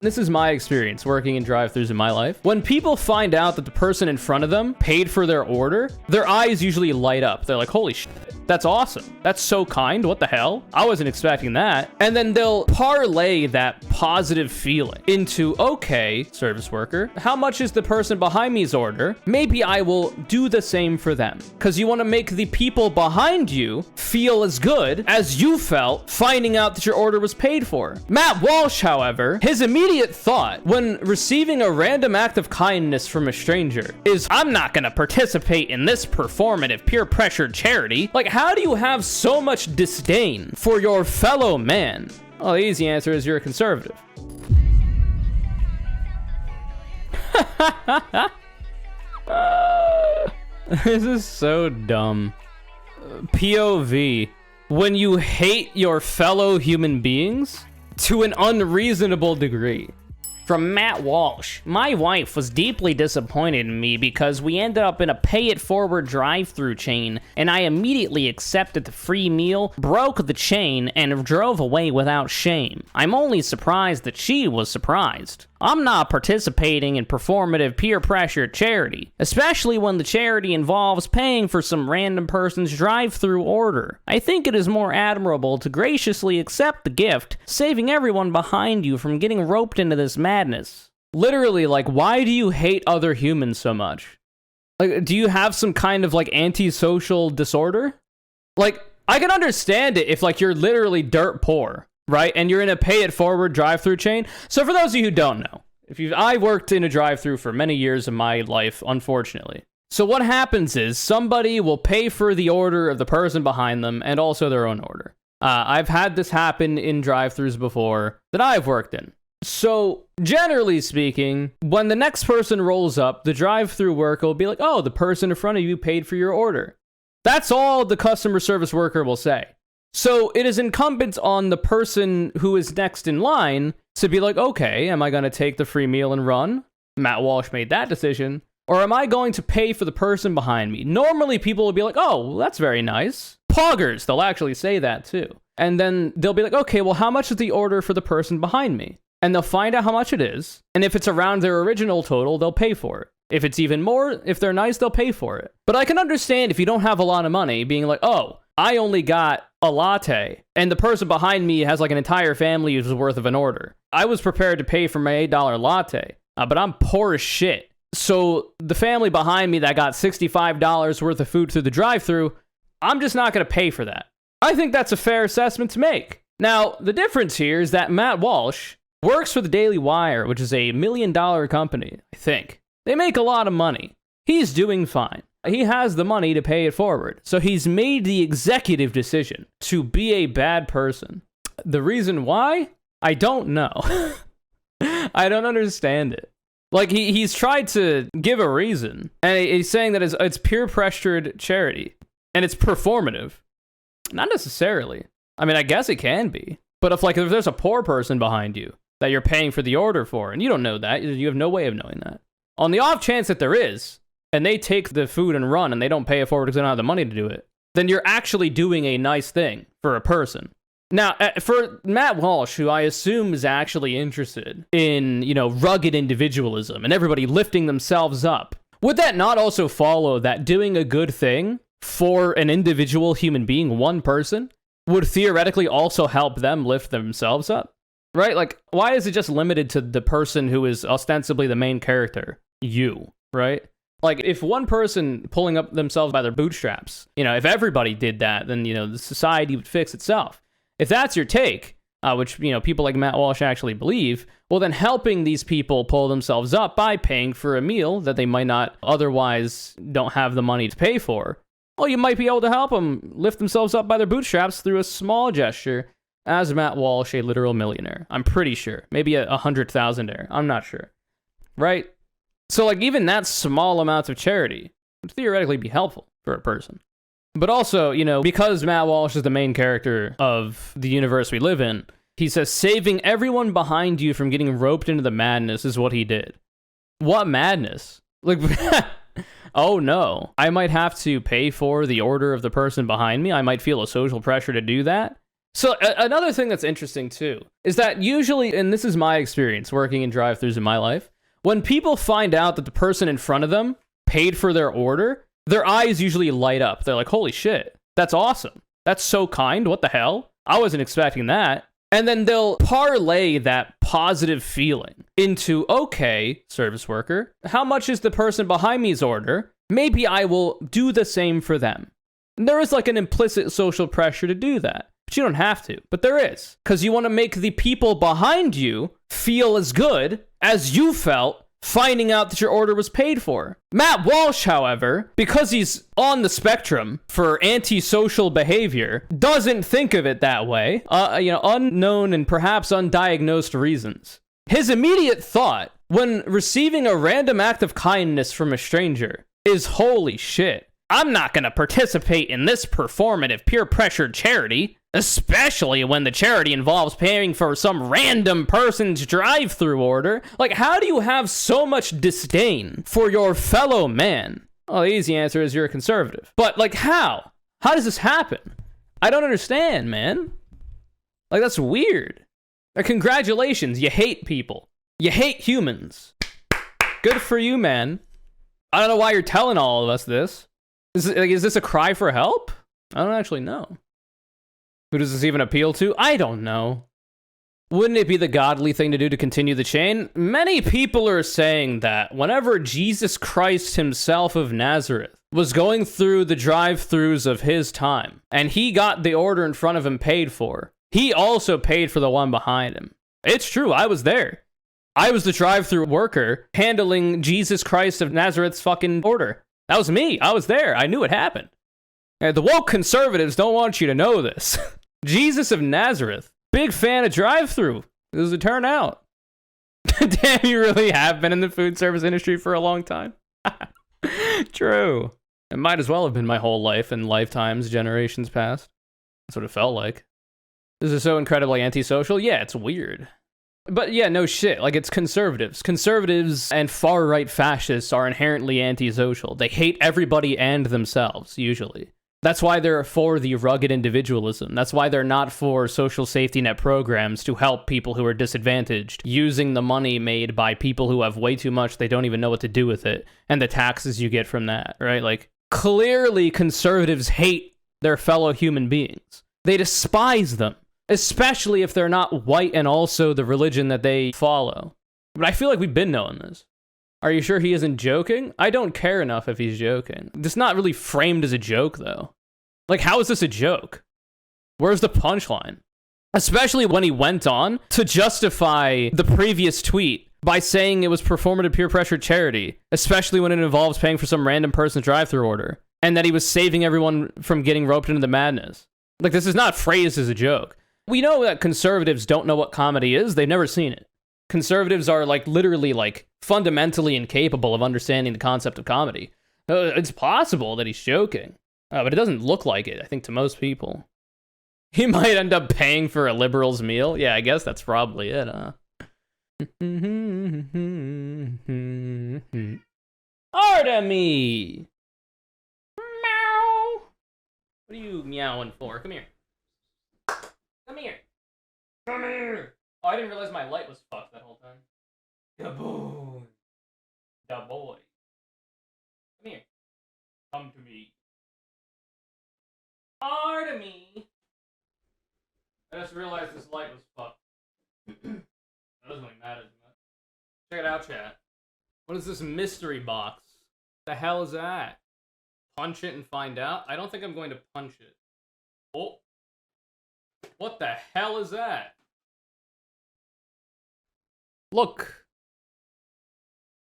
This is my experience working in drive-thrus in my life. When people find out that the person in front of them paid for their order, their eyes usually light up. They're like, holy shit, that's awesome. That's so kind. What the hell? I wasn't expecting that. And then they'll parlay that positive feeling into, okay, service worker, how much is the person behind me's order? Maybe I will do the same for them. Because you want to make the people behind you feel as good as you felt finding out that your order was paid for. Matt Walsh, however, his immediate thought when receiving a random act of kindness from a stranger is, I'm not gonna participate in this performative peer pressure charity. Like, how do you have so much disdain for your fellow man? Well, the easy answer is you're a conservative. This is so dumb. POV. When you hate your fellow human beings to an unreasonable degree. From Matt Walsh. My wife was deeply disappointed in me because we ended up in a pay-it-forward drive-thru chain, and I immediately accepted the free meal, broke the chain, and drove away without shame. I'm only surprised that she was surprised. I'm not participating in performative peer pressure charity, especially when the charity involves paying for some random person's drive-thru order. I think it is more admirable to graciously accept the gift, saving everyone behind you from getting roped into this madness. Literally, like, why do you hate other humans so much? Like, do you have some kind of, like, antisocial disorder? Like, I can understand it if, like, you're literally dirt poor, right? And you're in a pay-it-forward drive-thru chain. So for those of you who don't know, I worked in a drive-thru for many years of my life, unfortunately. So what happens is somebody will pay for the order of the person behind them and also their own order. I've had this happen in drive-thrus before that I've worked in. So generally speaking, when the next person rolls up, the drive-thru worker will be like, oh, the person in front of you paid for your order. That's all the customer service worker will say. So it is incumbent on the person who is next in line to be like, okay, am I going to take the free meal and run? Matt Walsh made that decision. Or am I going to pay for the person behind me? Normally people will be like, oh, well, that's very nice. Poggers, they'll actually say that too. And then they'll be like, okay, well, how much is the order for the person behind me? And they'll find out how much it is. And if it's around their original total, they'll pay for it. If it's even more, if they're nice, they'll pay for it. But I can understand if you don't have a lot of money being like, oh, I only got a latte, and the person behind me has like an entire family's worth of an order. I was prepared to pay for my $8 latte, but I'm poor as shit. So the family behind me that got $65 worth of food through the drive-thru, I'm just not going to pay for that. I think that's a fair assessment to make. Now, the difference here is that Matt Walsh works for the Daily Wire, which is a $1 million company, I think. They make a lot of money. He's doing fine. He has the money to pay it forward. So he's made the executive decision to be a bad person. The reason why? I don't know. I don't understand it. Like, he's tried to give a reason. And he's saying that it's peer-pressured charity. And it's performative. Not necessarily. I mean, I guess it can be. But if there's a poor person behind you that you're paying for the order for, and you don't know that, you have no way of knowing that. On the off chance that there is, and they take the food and run, and they don't pay it forward because they don't have the money to do it, then you're actually doing a nice thing for a person. Now, for Matt Walsh, who I assume is actually interested in, rugged individualism and everybody lifting themselves up, would that not also follow that doing a good thing for an individual human being, one person, would theoretically also help them lift themselves up? Right? Like, why is it just limited to the person who is ostensibly the main character? You, right? Like, if one person pulling up themselves by their bootstraps, if everybody did that, then, the society would fix itself. If that's your take, which, people like Matt Walsh actually believe, well, then helping these people pull themselves up by paying for a meal that they might not otherwise don't have the money to pay for, well, you might be able to help them lift themselves up by their bootstraps through a small gesture as Matt Walsh, a literal millionaire. I'm pretty sure. Maybe a 100,000-aire. I'm not sure. Right? So, even that small amount of charity would theoretically be helpful for a person. But also, because Matt Walsh is the main character of the universe we live in, he says saving everyone behind you from getting roped into the madness is what he did. What madness? Oh no. I might have to pay for the order of the person behind me. I might feel a social pressure to do that. So another thing that's interesting too is that usually, and this is my experience working in drive-thrus in my life, when people find out that the person in front of them paid for their order, their eyes usually light up. They're like, holy shit, that's awesome. That's so kind. What the hell? I wasn't expecting that. And then they'll parlay that positive feeling into, okay, service worker, how much is the person behind me's order? Maybe I will do the same for them. And there is like an implicit social pressure to do that. But you don't have to. But there is. Because you want to make the people behind you feel as good as you felt finding out that your order was paid for. Matt Walsh, however, because he's on the spectrum for antisocial behavior, doesn't think of it that way. Unknown and perhaps undiagnosed reasons. His immediate thought when receiving a random act of kindness from a stranger is, holy shit, I'm not going to participate in this performative peer-pressured charity, especially when the charity involves paying for some random person's drive-thru order. Like, how do you have so much disdain for your fellow man? Well, the easy answer is you're a conservative. But, like, how? How does this happen? I don't understand, man. Like, that's weird. Like, congratulations, you hate people. You hate humans. Good for you, man. I don't know why you're telling all of us this. Is this a cry for help? I don't actually know. Who does this even appeal to? I don't know. Wouldn't it be the godly thing to do to continue the chain? Many people are saying that whenever Jesus Christ himself of Nazareth was going through the drive-thrus of his time, and he got the order in front of him paid for, he also paid for the one behind him. It's true, I was there. I was the drive-thru worker handling Jesus Christ of Nazareth's fucking order. That was me. I was there. I knew it happened. And the woke conservatives don't want you to know this. Jesus of Nazareth, big fan of drive-thru. This is a turnout. Damn, you really have been in the food service industry for a long time. True. It might as well have been my whole life and lifetimes, generations past. That's what it felt like. This is so incredibly antisocial. Yeah, it's weird. But yeah, no shit. Like, it's conservatives. Conservatives and far-right fascists are inherently antisocial. They hate everybody and themselves, usually. That's why they're for the rugged individualism. That's why they're not for social safety net programs to help people who are disadvantaged, using the money made by people who have way too much they don't even know what to do with it, and the taxes you get from that, right? Like, clearly conservatives hate their fellow human beings. They despise them, especially if they're not white and also the religion that they follow. But I feel like we've been knowing this. Are you sure he isn't joking? I don't care enough if he's joking. It's not really framed as a joke, though. Like, how is this a joke? Where's the punchline? Especially when he went on to justify the previous tweet by saying it was performative peer pressure charity, especially when it involves paying for some random person's drive-thru order, and that he was saving everyone from getting roped into the madness. Like, this is not phrased as a joke. We know that conservatives don't know what comedy is. They've never seen it. Conservatives are, like, literally, like, fundamentally incapable of understanding the concept of comedy. It's possible that he's joking, but it doesn't look like it, I think, to most people. He might end up paying for a liberal's meal. Yeah, I guess that's probably it, huh? Artemy! Meow! What are you meowing for? Come here. Come here. Come here! Oh, I didn't realize my light was fucked that whole time. Kaboom! Da boy. Come here. Come to me. Artemy! I just realized this light was fucked. That doesn't really matter as much. Check it out, chat. What is this mystery box? The hell is that? Punch it and find out? I don't think I'm going to punch it. Oh. What the hell is that? Look.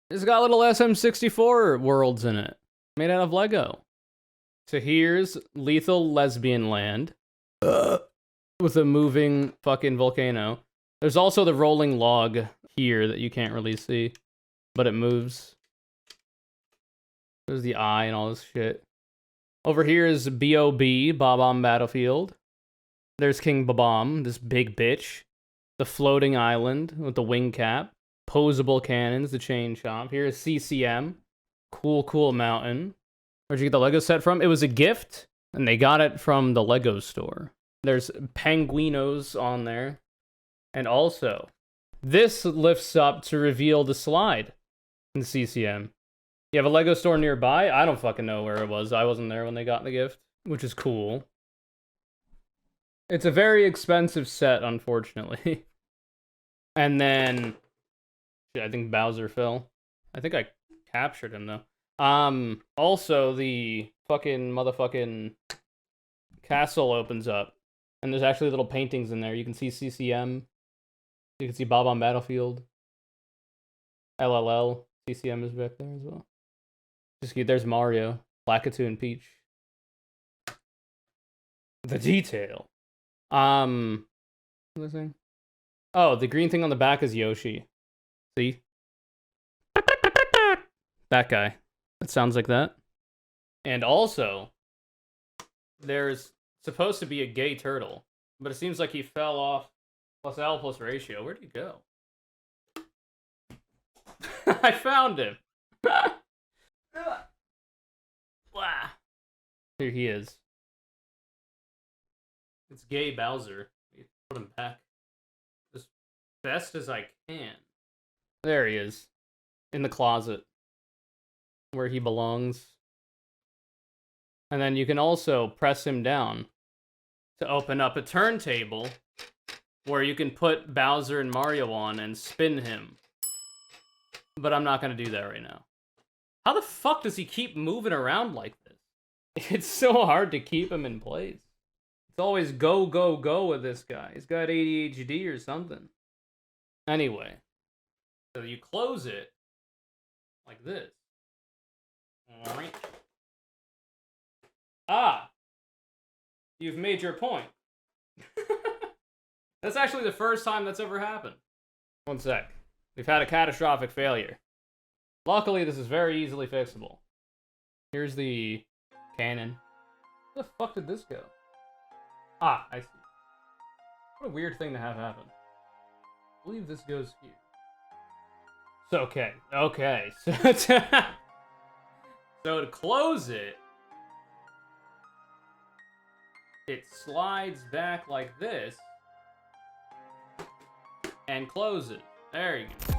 It's got little SM64 worlds in it. Made out of Lego. So here's Lethal Lesbian Land. With a moving fucking volcano. There's also the rolling log here that you can't really see. But it moves. There's the eye and all this shit. Over here is B.O.B. Bob-omb Battlefield. There's King Bob-omb, this big bitch. The floating island with the wing cap. Posable cannons, the chain chomp. Here's CCM. Cool mountain. Where'd you get the Lego set from? It was a gift, and they got it from the Lego store. There's penguinos on there. And also, this lifts up to reveal the slide in the CCM. You have a Lego store nearby? I don't fucking know where it was. I wasn't there when they got the gift, which is cool. It's a very expensive set, unfortunately. And then, shit, I think Bowser fell. I think I captured him, though. Also, the fucking motherfucking castle opens up. And there's actually little paintings in there. You can see CCM. You can see Bob on Battlefield. LLL. CCM is back there as well. Just cute. There's Mario. Lakitu and Peach. The detail. What's this thing? Oh, the green thing on the back is Yoshi. See? That guy. It sounds like that. And also, there's supposed to be a gay turtle, but it seems like he fell off plus L plus ratio. Where'd he go? I found him. Here he is. It's gay Bowser. Put him back as best as I can. There he is. In the closet. Where he belongs. And then you can also press him down to open up a turntable where you can put Bowser and Mario on and spin him. But I'm not going to do that right now. How the fuck does he keep moving around like this? It's so hard to keep him in place. It's always go, go, go with this guy. He's got ADHD or something. Anyway. So you close it like this. Alright. Ah! You've made your point. That's actually the first time that's ever happened. One sec. We've had a catastrophic failure. Luckily, this is very easily fixable. Here's the cannon. Where the fuck did this go? Ah, I see. What a weird thing to have happen. I believe this goes here. So, okay. So to close it, it slides back like this and close it. There you go.